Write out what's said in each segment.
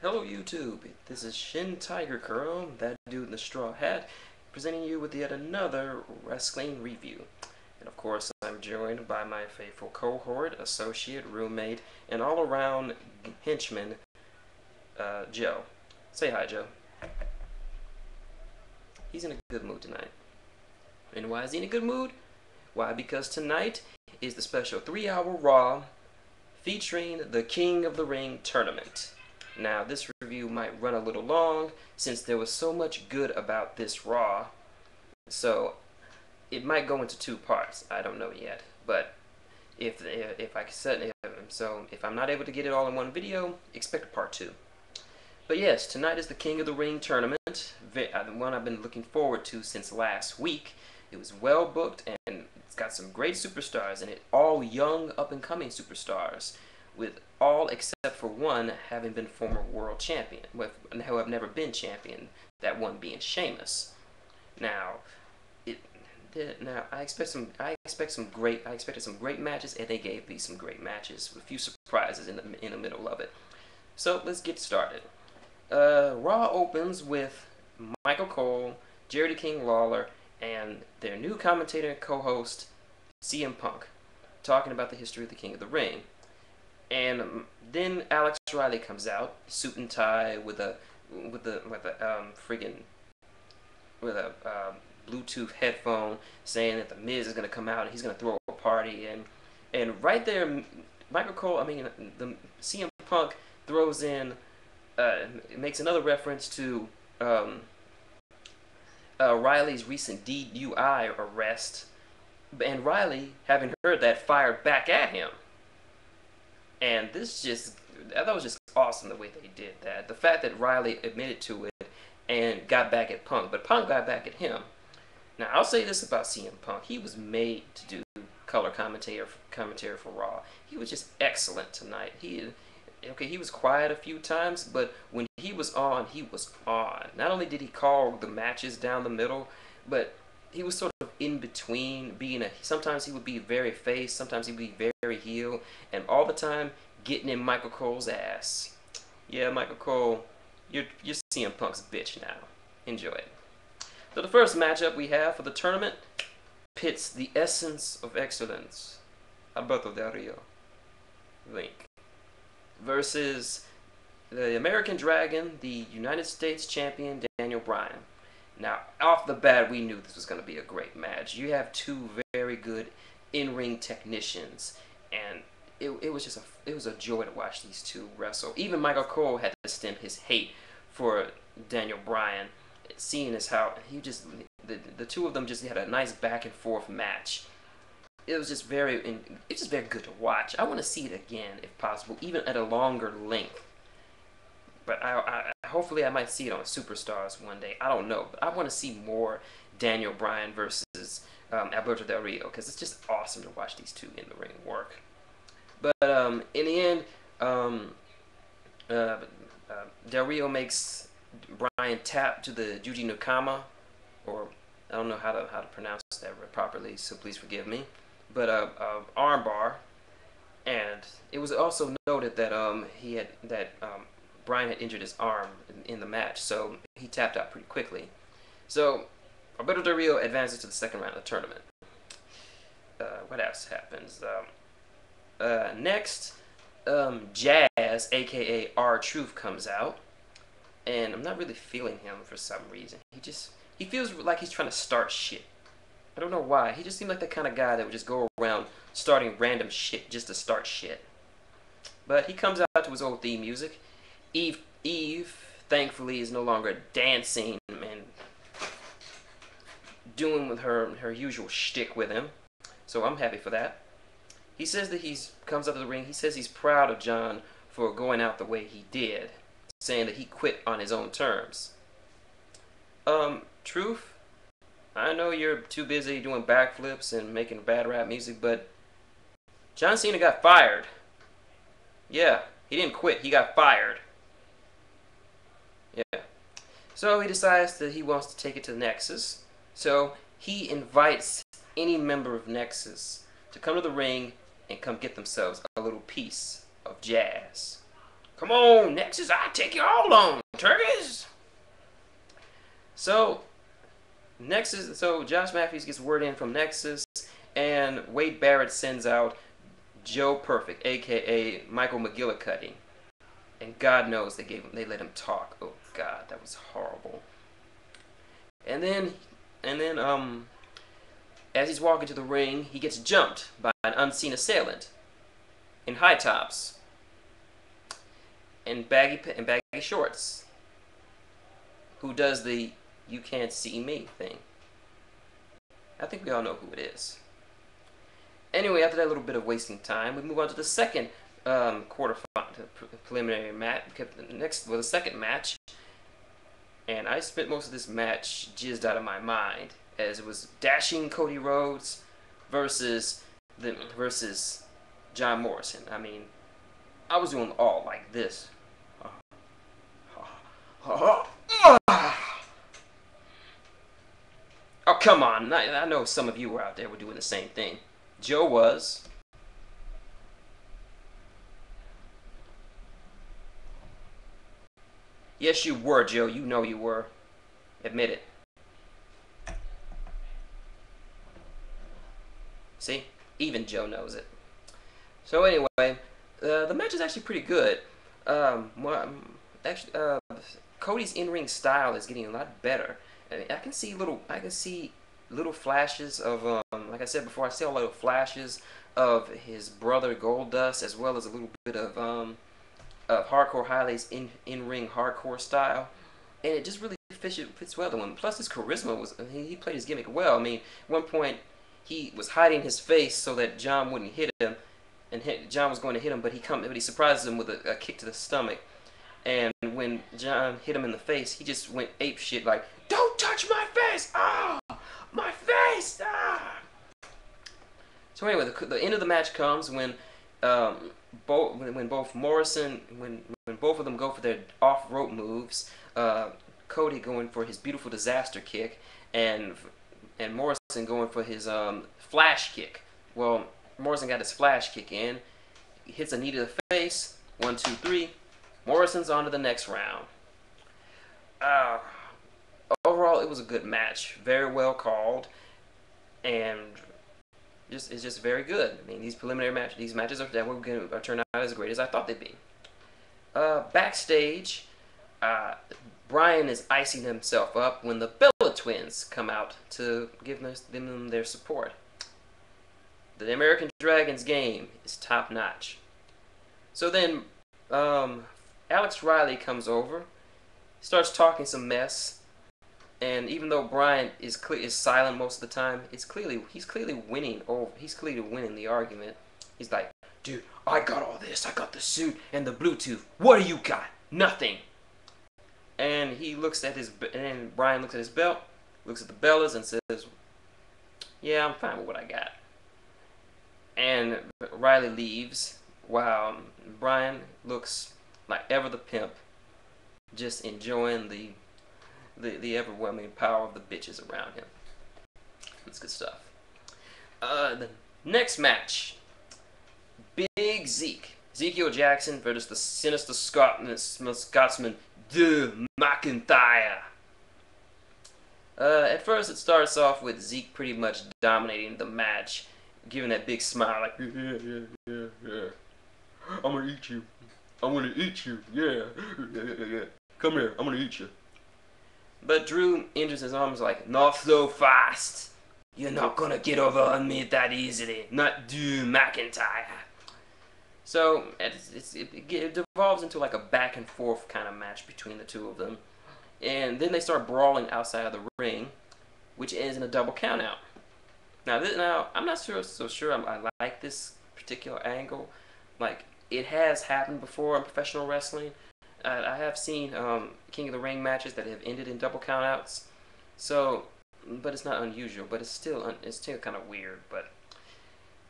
Hello YouTube, this is shintigercurl, that dude in the straw hat, presenting you with yet another wrestling review. And of course, I'm joined by my faithful cohort, associate, roommate, and all-around henchman, Joe. Say hi, Joe. He's in a good mood tonight. And why is he in a good mood? Why? Because tonight is the special 3-hour Raw featuring the King of the Ring tournament. Now, this review might run a little long since there was so much good about this Raw, so it might go into 2 parts. I don't know yet, but if I'm not able to get it all in one video, expect a part 2. But yes, tonight is the King of the Ring tournament, the one I've been looking forward to since last week. It was well booked and it's got some great superstars in it, all young, up-and-coming superstars, with all except for one having been former world champion, who have never been champion. That one being Sheamus. Now, I expected some great matches, and they gave me some great matches with a few surprises in the middle of it. So let's get started. Raw opens with Michael Cole, Jerry the King Lawler, and their new commentator and co-host CM Punk, talking about the history of the King of the Ring. And then Alex Riley comes out, suit and tie, with a Bluetooth headphone, saying that the Miz is gonna come out and he's gonna throw a party. And right there, the CM Punk throws in, makes another reference to Riley's recent DUI arrest, and Riley, having heard that, fired back at him. And I thought it was just awesome the way they did that. The fact that Riley admitted to it and got back at Punk, but Punk got back at him. Now, I'll say this about CM Punk. He was made to do color commentary for Raw. He was just excellent tonight. He was quiet a few times, but when he was on, he was on. Not only did he call the matches down the middle, but he was sort of in between, sometimes he would be very face, sometimes he'd be very heel, and all the time getting in Michael Cole's ass. Yeah, Michael Cole, you're CM Punk's bitch now. Enjoy it. So the first matchup we have for the tournament pits the essence of excellence, Alberto Del Rio, Link, versus the American Dragon, the United States champion, Daniel Bryan. Now, off the bat, we knew this was going to be a great match. You have 2 very good in-ring technicians, and it was a joy to watch these 2 wrestle. Even Michael Cole had to stem his hate for Daniel Bryan, seeing as how the 2 of them just had a nice back and forth match. It was just very good to watch. I want to see it again if possible, even at a longer length. But hopefully I might see it on Superstars one day. I don't know, but I want to see more Daniel Bryan versus Alberto Del Rio, because it's just awesome to watch these 2 in the ring work. But in the end, Del Rio makes Bryan tap to the Juji Nakama, or I don't know how to pronounce that properly, so please forgive me. But armbar, and it was also noted that Bryan had injured his arm in the match, so he tapped out pretty quickly. So Alberto Del Rio advances to the second round of the tournament. What else happens? Next, Jazz, aka R-Truth, comes out, and I'm not really feeling him for some reason. He feels like he's trying to start shit. I don't know why. He just seemed like the kind of guy that would just go around starting random shit just to start shit. But he comes out to his old theme music. Eve, thankfully, is no longer dancing and doing with her usual shtick with him. So I'm happy for that. He says that comes up to the ring. He says he's proud of John for going out the way he did, saying that he quit on his own terms. Truth, I know you're too busy doing backflips and making bad rap music, but John Cena got fired. Yeah, he didn't quit. He got fired. Yeah. So he decides that he wants to take it to Nexus. So he invites any member of Nexus to come to the ring and come get themselves a little piece of Jazz. Come on, Nexus, I'll take you all on, turkeys. So Josh Matthews gets word in from Nexus, and Wade Barrett sends out Joe Perfect, aka Michael McGillicuddy. And God knows they let him talk. Oh God, that was horrible. And then as he's walking to the ring, he gets jumped by an unseen assailant in high tops and baggy shorts, who does the "you can't see me" thing. I think we all know who it is. Anyway, after that little bit of wasting time, we move on to the second preliminary match. The second match, and I spent most of this match jizzed out of my mind, as it was dashing Cody Rhodes versus John Morrison. I mean, I was doing all like this. Oh, come on. I know some of you were out there were doing the same thing. Joe was. Yes, you were, Joe. You know you were. Admit it. See? Even Joe knows it. So anyway, the match is actually pretty good. Cody's in-ring style is getting a lot better. I can see little flashes of, like I said before, I see a lot of flashes of his brother Goldust, as well as a little bit of Hardcore Highlay's in-ring hardcore style, and it just really fits well to him. Plus, his charisma he played his gimmick well. I mean, at one point he was hiding his face so that John wouldn't hit him, and John was going to hit him, but he surprises him with a kick to the stomach. And when John hit him in the face, he just went ape shit like, "Don't touch my face! Ah, my face! Ah!" So anyway, the end of the match comes when both of them go for their off rope moves. Cody going for his beautiful disaster kick, and Morrison going for his flash kick. Well, Morrison got his flash kick in, he hits a knee to the face. 1, 2, 3. Morrison's on to the next round. Overall, it was a good match. Very well called. And it's just very good. I mean, these matches are going to turn out as great as I thought they'd be. Backstage, Bryan is icing himself up when the Bella Twins come out to give them their support. The American Dragon's game is top notch. So then, Alex Riley comes over, starts talking some mess, and even though Bryan is silent most of the time, he's clearly winning the argument. He's like, "Dude, I got all this. I got the suit and the Bluetooth. What do you got? Nothing." And Bryan looks at his belt, looks at the Bellas, and says, "Yeah, I'm fine with what I got." And Riley leaves, while Bryan looks like ever the pimp, just enjoying the overwhelming power of the bitches around him. That's good stuff. The next match, Big Ezekiel Jackson versus the sinister Scotsman Drew McIntyre. At first, it starts off with Zeke pretty much dominating the match, giving that big smile like, "Yeah. I'm gonna eat you. I'm gonna eat you. Yeah. Come here. I'm gonna eat you." But Drew injures his arms like, "Not so fast. You're not gonna get over on me that easily. Not Drew McIntyre." So it devolves into like a back and forth kind of match between the two of them. And then they start brawling outside of the ring, which ends in a double countout. Now I'm not so sure I like this particular angle. Like, it has happened before in professional wrestling. I have seen King of the Ring matches that have ended in double countouts. So, but it's not unusual. But it's still kind of weird. But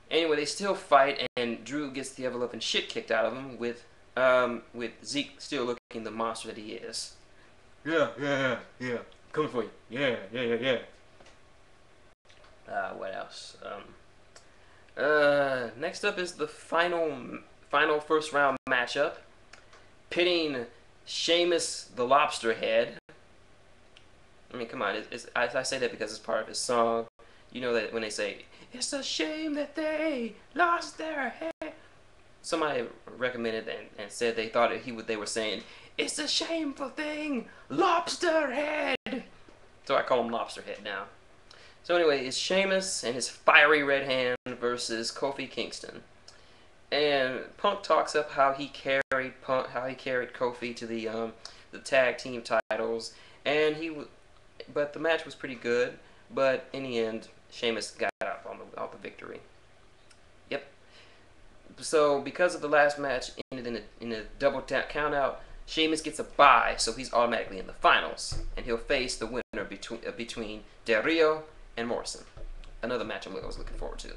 anyway, they still fight, and Drew gets the envelope and shit kicked out of him with Zeke still looking the monster that he is. Yeah. Coming for you. Yeah. What else? Next up is the final first round matchup. pitting Sheamus the Lobster Head. I mean, come on. I say that because it's part of his song. You know that when they say, "It's a shame that they lost their head." Somebody recommended and said they thought they were saying, "It's a shameful thing, Lobster Head." So I call him Lobster Head now. So anyway, it's Sheamus and his fiery red hand versus Kofi Kingston. And Punk talks up how he carried Kofi to the tag team titles, and but the match was pretty good. But in the end, Sheamus got out the victory. Yep. So because of the last match ended in a double count out, Sheamus gets a bye, so he's automatically in the finals, and he'll face the winner between Del Rio and Morrison. Another match I was looking forward to.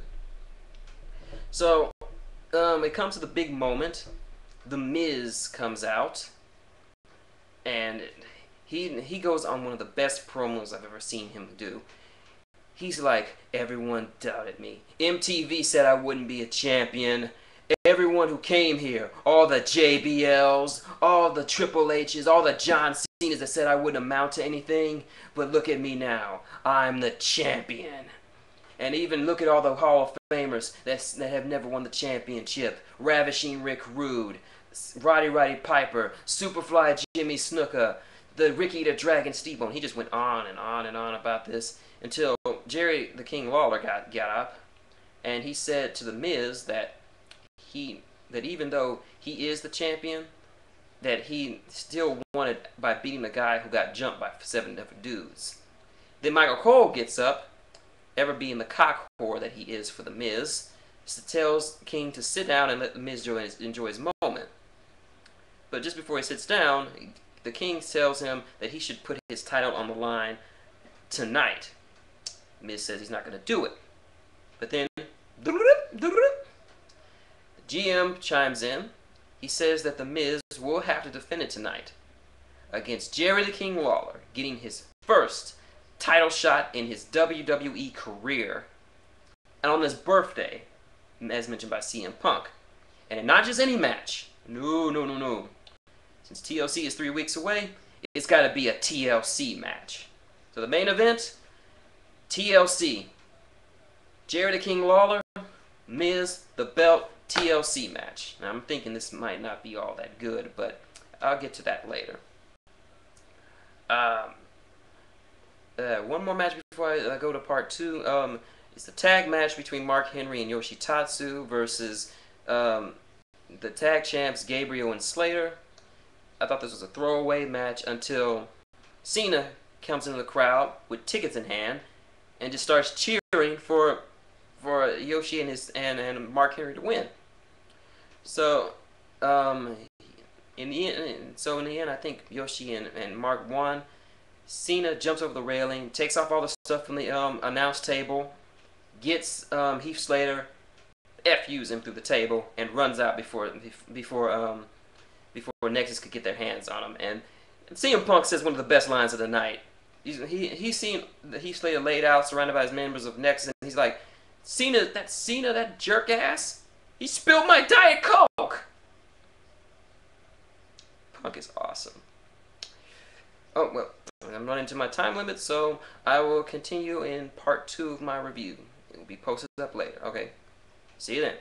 So it comes to the big moment. The Miz comes out, and he goes on one of the best promos I've ever seen him do. He's like, "Everyone doubted me. MTV said I wouldn't be a champion. Everyone who came here, all the JBLs, all the Triple H's, all the John Cena's that said I wouldn't amount to anything. But look at me now. I'm the champion. And even look at all the Hall of Famers that have never won the championship. Ravishing Rick Rude, Roddy Piper, Superfly Jimmy Snuka, the Ricky the Dragon Steamboat." He just went on and on and on about this until Jerry the King Lawler got up, and he said to the Miz that even though he is the champion, that he still wanted by beating the guy who got jumped by 7 different dudes. Then Michael Cole gets up, ever being the cock whore that he is for the Miz, tells King to sit down and let the Miz enjoy his moment. But just before he sits down, the King tells him that he should put his title on the line tonight. Miz says he's not going to do it. But then, the GM chimes in. He says that the Miz will have to defend it tonight against Jerry the King Lawler, getting his first title shot in his WWE career, and on his birthday, as mentioned by CM Punk. And not just any match. No. Since TLC is 3 weeks away, it's got to be a TLC match. So the main event, TLC. Jerry the King Lawler, Miz, the belt, TLC match. Now I'm thinking this might not be all that good, but I'll get to that later. One more match before I go to part 2. It's the tag match between Mark Henry and Yoshitatsu versus the tag champs Gabriel and Slater. I thought this was a throwaway match until Cena comes into the crowd with tickets in hand and just starts cheering for Yoshi and Mark Henry to win. So in the end, I think Yoshi and Mark won. Cena jumps over the railing, takes off all the stuff from the announce table, gets Heath Slater, FUs him through the table, and runs out before Nexus could get their hands on him. And CM Punk says one of the best lines of the night. He's seen Heath Slater laid out, surrounded by his members of Nexus, and he's like, Cena, that jerk ass, he spilled my Diet Coke. Punk is awesome. Oh, well, I'm running into my time limit, so I will continue in part 2 of my review. It will be posted up later. Okay, see you then.